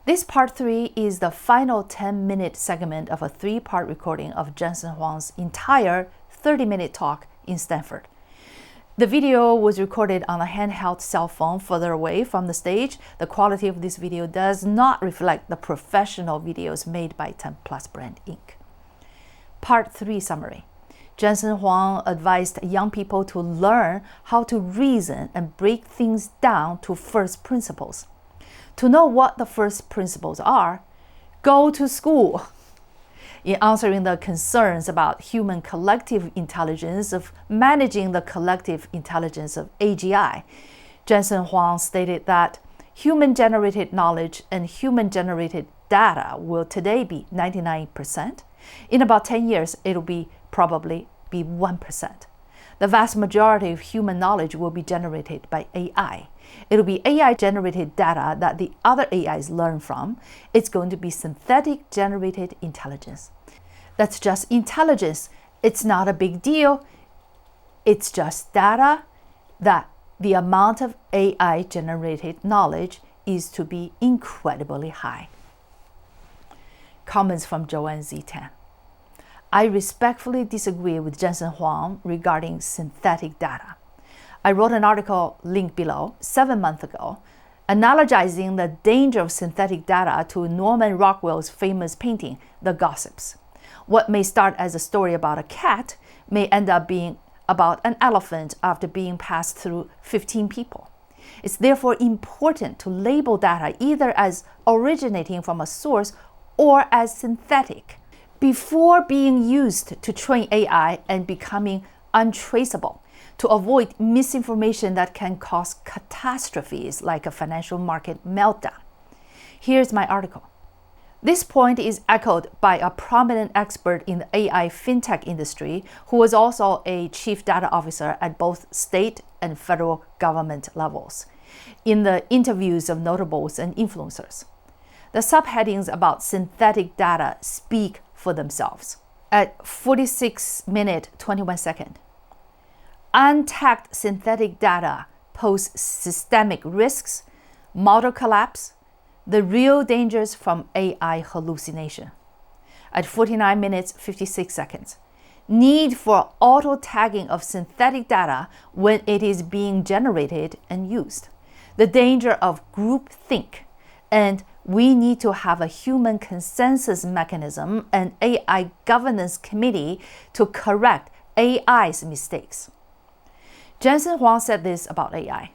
This part 3 is the final 10-minute segment of a 3-part recording of Jensen Huang's entire 30-minute talk in Stanford. The video was recorded on a handheld cell phone further away from the stage. The quality of this video does not reflect the professional videos made by 10 Plus Brand Inc. Part 3 summary. Jensen Huang advised young people to learn how to reason and break things down to first principles. To know what the first principles are, go to school. In answering the concerns about human collective intelligence of managing the collective intelligence of AGI, Jensen Huang stated that human-generated knowledge and human-generated data will today be 99%. In about 10 years, it'll probably be 1%. The vast majority of human knowledge will be generated by AI. It'll be AI-generated data that the other AIs learn from. It's going to be synthetic-generated intelligence. That's just intelligence. It's not a big deal. It's just data that the amount of AI-generated knowledge is to be incredibly high. Comments from Joanne Z. I respectfully disagree with Jensen Huang regarding synthetic data. I wrote an article linked below 7 months ago, analogizing the danger of synthetic data to Norman Rockwell's famous painting, The Gossips. What may start as a story about a cat may end up being about an elephant after being passed through 15 people. It's therefore important to label data either as originating from a source or as synthetic before being used to train AI and becoming untraceable, to avoid misinformation that can cause catastrophes like a financial market meltdown. Here's my article. This point is echoed by a prominent expert in the AI fintech industry who was also a chief data officer at both state and federal government levels, in the interviews of notables and influencers. The subheadings about synthetic data speak for themselves. At 46 minutes 21 seconds, untagged synthetic data pose systemic risks, model collapse, the real dangers from AI hallucination. At 49 minutes 56 seconds, need for auto-tagging of synthetic data when it is being generated and used, the danger of groupthink, and we need to have a human consensus mechanism and AI governance committee to correct AI's mistakes. Jensen Huang said this about AI.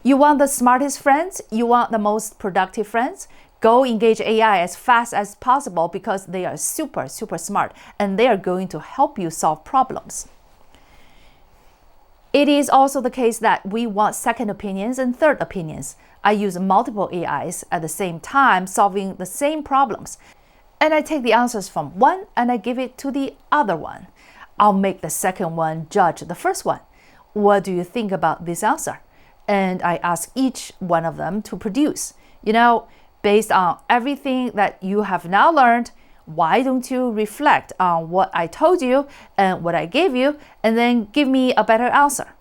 You want the smartest friends? You want the most productive friends? Go engage AI as fast as possible because they are super smart and they are going to help you solve problems. It is also the case that we want second opinions and third opinions. I use multiple AIs at the same time solving the same problems. And I take the answers from one and I give it to the other one. I'll make the second one judge the first one. What do you think about this answer? And I ask each one of them to produce. Based on everything that you have now learned, why don't you reflect on what I told you and what I gave you, and then give me a better answer?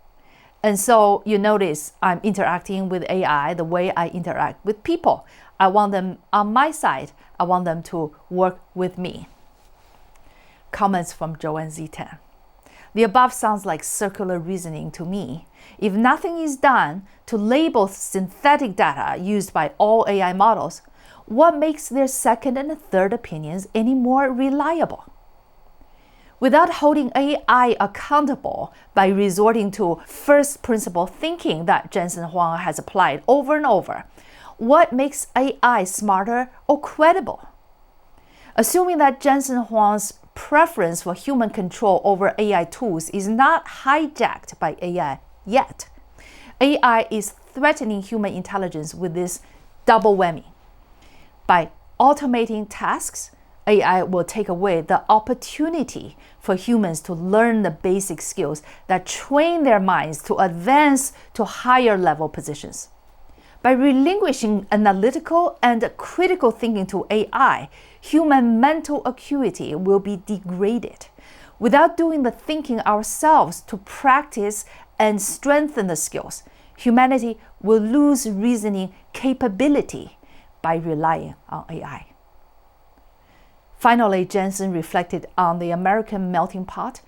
And so you notice I'm interacting with AI the way I interact with people. I want them on my side. I want them to work with me. Comments from Joanne Z. The above sounds like circular reasoning to me. If nothing is done to label synthetic data used by all AI models, what makes their second and third opinions any more reliable? Without holding AI accountable by resorting to first principle thinking that Jensen Huang has applied over and over, what makes AI smarter or credible? Assuming that Jensen Huang's preference for human control over AI tools is not hijacked by AI yet, AI is threatening human intelligence with this double whammy. By automating tasks, AI will take away the opportunity for humans to learn the basic skills that train their minds to advance to higher level positions. By relinquishing analytical and critical thinking to AI, human mental acuity will be degraded. Without doing the thinking ourselves to practice and strengthen the skills, humanity will lose reasoning capability, by relying on AI. Finally, Jensen reflected on the American melting pot,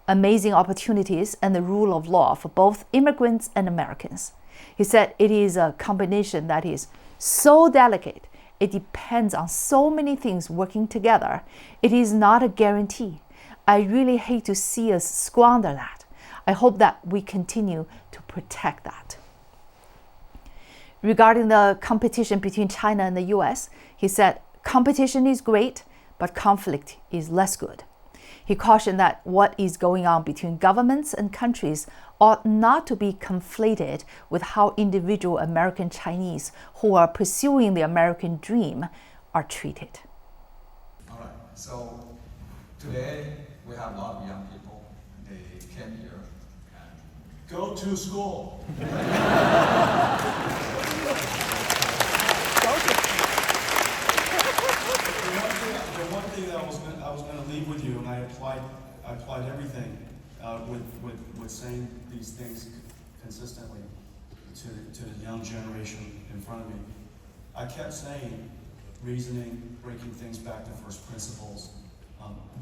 amazing opportunities, and the rule of law for both immigrants and Americans. He said it is a combination that is so delicate. It depends on so many things working together. It is not a guarantee. I really hate to see us squander that. I hope that we continue to protect that. Regarding the competition between China and the US, he said, competition is great, but conflict is less good. He cautioned that what is going on between governments and countries ought not to be conflated with how individual American Chinese who are pursuing the American dream are treated. All right, so today we have a lot of young people. They came here and go to school. The one thing that I was going to leave with you, and I applied everything with saying these things consistently to the young generation in front of me. I kept saying reasoning, breaking things back to first principles.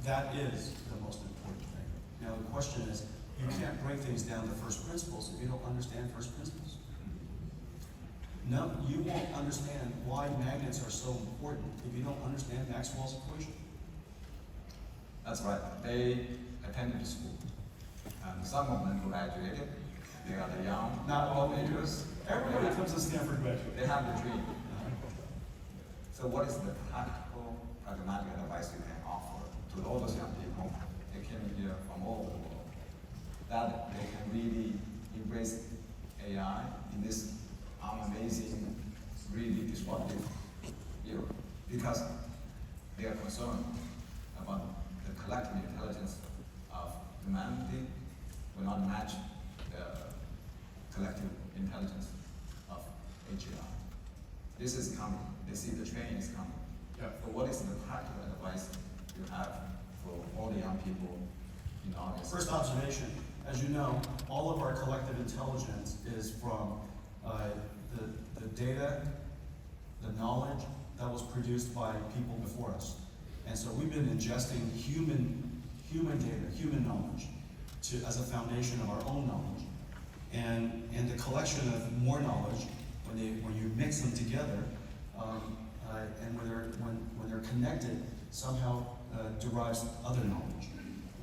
That is the most important thing. Now the question is, you can't break things down to first principles if you don't understand first principles. No, you won't understand why magnets are so important if you don't understand Maxwell's equation. That's right. They attended school. And some of them graduated. They are the young, not all ages. Everybody comes to Stanford graduate. They have the dream. So what is the practical, pragmatic advice you can offer to all those young people? They came here from all over the world. That they can really embrace AI in this amazing, really disruptive era, because they are concerned about the collective intelligence of humanity will not match the collective intelligence of AGI. This is coming. They see the train is coming. Yeah. But what is the practical advice you have for all the young people in August? First observation, as you know, all of our collective intelligence is from the data, the knowledge that was produced by people before us. And so we've been ingesting human data, human knowledge, as a foundation of our own knowledge. And the collection of more knowledge, when you mix them together, and when they're connected, somehow derives other knowledge.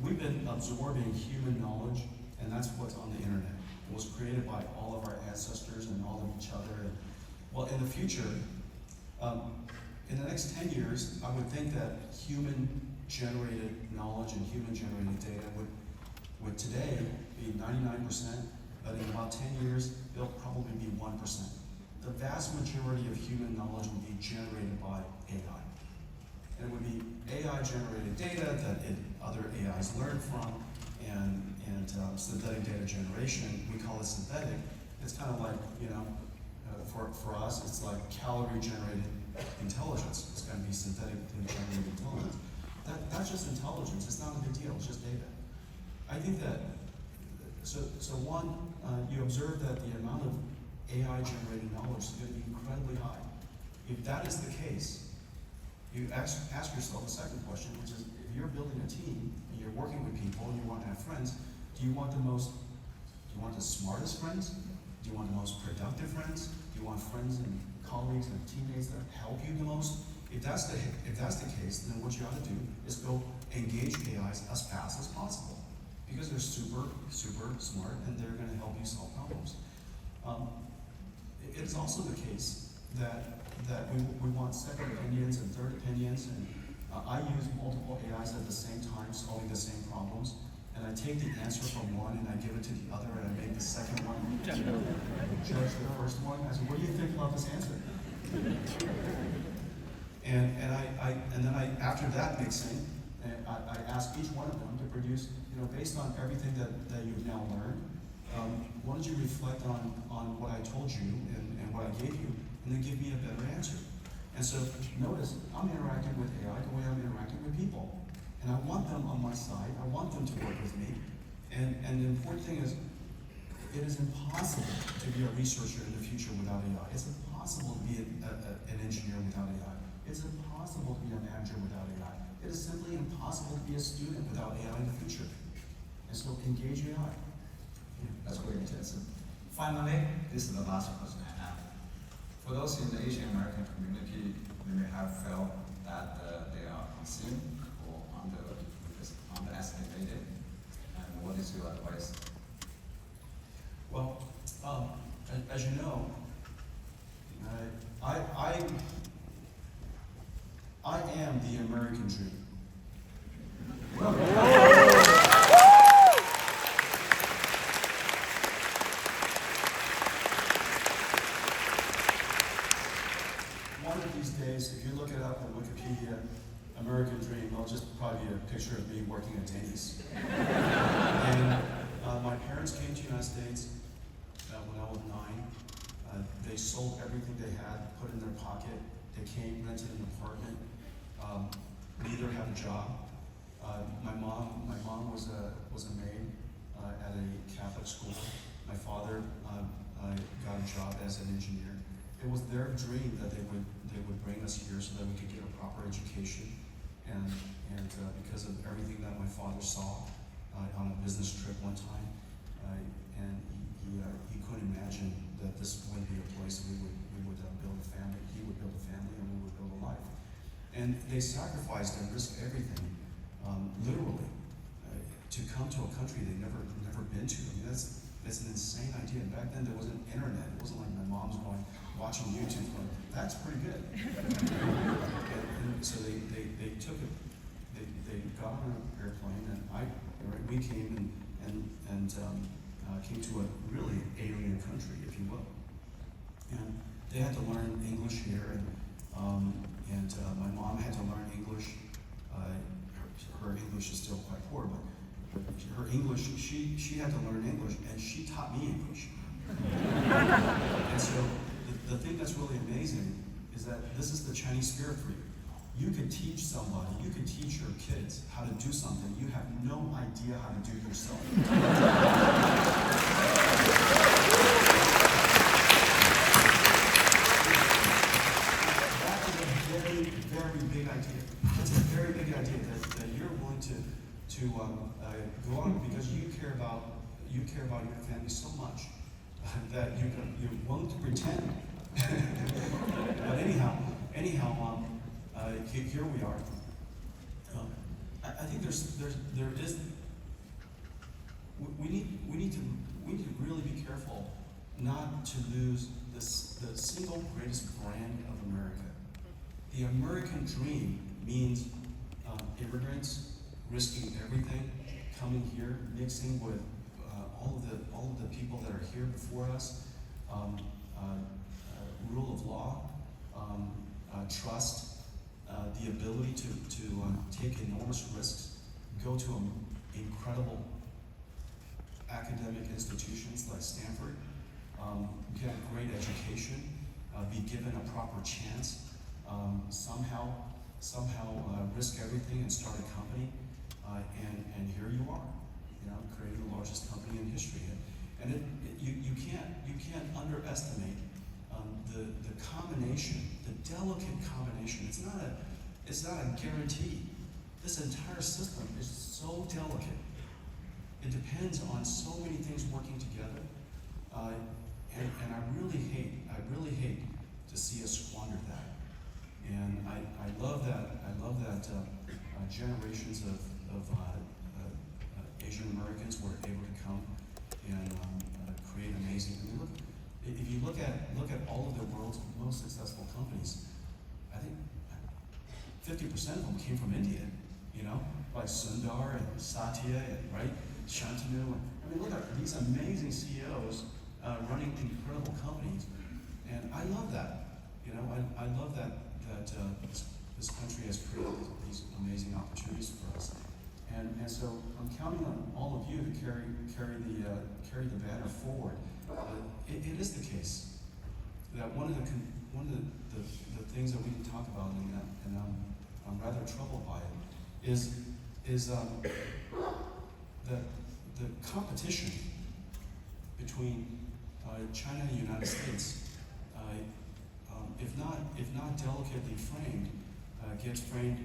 We've been absorbing human knowledge, and that's what's on the internet. It was created by all of our ancestors and all of each other. And, well, in the future, in the next 10 years, I would think that human-generated knowledge and human-generated data would today be 99%, but in about 10 years, it'll probably be 1%. The vast majority of human knowledge will be generated by AI. And it would be AI-generated data that other AIs learn from, and synthetic data generation, we call it synthetic. It's kind of like, for us, it's like calorie-generated intelligence. It's going to be synthetically generated intelligence. That's just intelligence. It's not a big deal. It's just data. I think that, so one, you observe that the amount of AI-generated knowledge is going to be incredibly high. If that is the case, you ask yourself a second question, which is, if you're building a team and you're working with people and you want to have friends, do you want the smartest friends? Do you want the most productive friends? Do you want friends and colleagues and teammates that help you the most? If that's the case, then what you ought to do is go engage AIs as fast as possible, because they're super, super smart and they're going to help you solve problems. It is also the case that we want second opinions and third opinions, and I use multiple AIs at the same time solving the same problems. And I take the answer from one and I give it to the other, and I make the second one judge the first one. I said, what do you think about this answer? And then after that mixing, I ask each one of them to produce, based on everything that you've now learned, why don't you reflect on what I told you and what I gave you, and then give me a better answer. And so notice, I'm interacting with AI the way I'm interacting with people. And I want them on my side. I want them to work with me. And the important thing is, it is impossible to be a researcher in the future without AI. It's impossible. impossible to be an engineer without AI. It's impossible to be a manager without AI. It is simply impossible to be a student without AI in the future. And so engage AI. That's great, Jensen. Finally, this is the last question I have. For those in the Asian American community, they may have felt that they are unseen or underestimated. And what is your advice? Well, as you know, I am the American dream. One of these days, if you look it up on Wikipedia, American dream, it'll just probably be a picture of me working at Denny's. And my parents came to the United States when I was 9. They sold everything they had, put it in their pocket. They came, rented an apartment. Neither had a job. My mom was a maid at a Catholic school. My father got a job as an engineer. It was their dream that they would bring us here so that we could get a proper education. And because of everything that my father saw on a business trip one time, and he couldn't imagine that this would be a place we would build a family. He would build a family, and we would build a life. And they sacrificed and risked everything, literally, to come to a country they'd never been to. I mean, that's an insane idea. And back then there wasn't internet. It wasn't like my mom's watching YouTube going, that's pretty good. and so they took it. They got on an airplane, and we came and came to a really alien country, if you will. And they had to learn English here, and my mom had to learn English. Her English is still quite poor, but her English, she had to learn English, and she taught me English. And so the thing that's really amazing is that this is the Chinese spirit for you. You could teach somebody, you could teach your kids how to do something you have no idea how to do yourself. That is a very, very big idea. That's a very big idea that you're willing to go on because you care about your family so much that you're willing to pretend. But anyhow, here we are. I think we need to really be careful not to lose the single greatest brand of America. The American dream means immigrants risking everything, coming here, mixing with all of the people that are here before us, rule of law, trust, the ability to take enormous risks, go to incredible academic institutions like Stanford, get a great education, be given a proper chance, somehow risk everything and start a company, and here you are, creating the largest company in history. And you can't underestimate the combination, the delicate combination. It's not a guarantee. This entire system is so delicate. It depends on so many things working together, and I really hate to see us squander that. And I love that generations of Asian Americans were able to come and create amazing. If you look at all of the world's most successful companies, I think 50% of them came from India. Like Sundar and Satya and Shantanu. Look at these amazing CEOs running incredible companies, and I love that. I love that this country has created these amazing opportunities for us, and so I'm counting on all of you to carry the banner forward. It is the case that one of the things that we can talk about, and I'm rather troubled by it, is the competition between China and the United States if not delicately framed, gets framed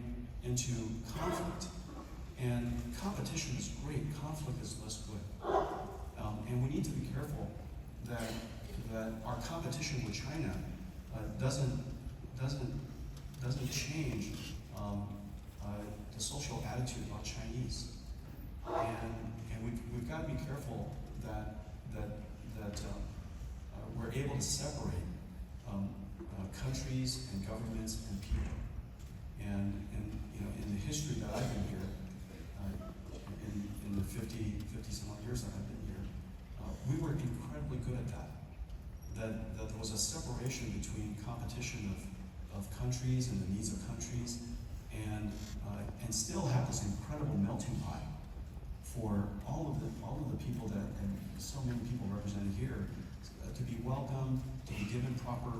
into conflict. And competition is great, conflict is less good. And we need to be careful that our competition with China doesn't change the social attitude about Chinese. And we've got to be careful that we're able to separate countries and governments and people. And in the history that I've been here, in the 50 some odd years that I've been here, we were incredibly good at that. That there was a separation between competition of countries and the needs of countries, and still have this incredible melting pot for all of the people and so many people represented here to be welcomed, to be given proper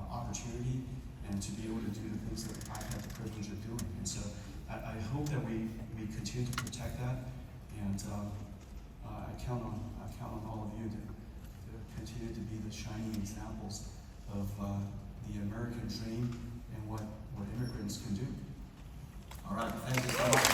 opportunity, and to be able to do the things that I've had the privilege of doing. And so I hope that we continue to protect that, and I count on all of you to continue to be the shining examples of the American dream and what immigrants can do. All right, thank you so much.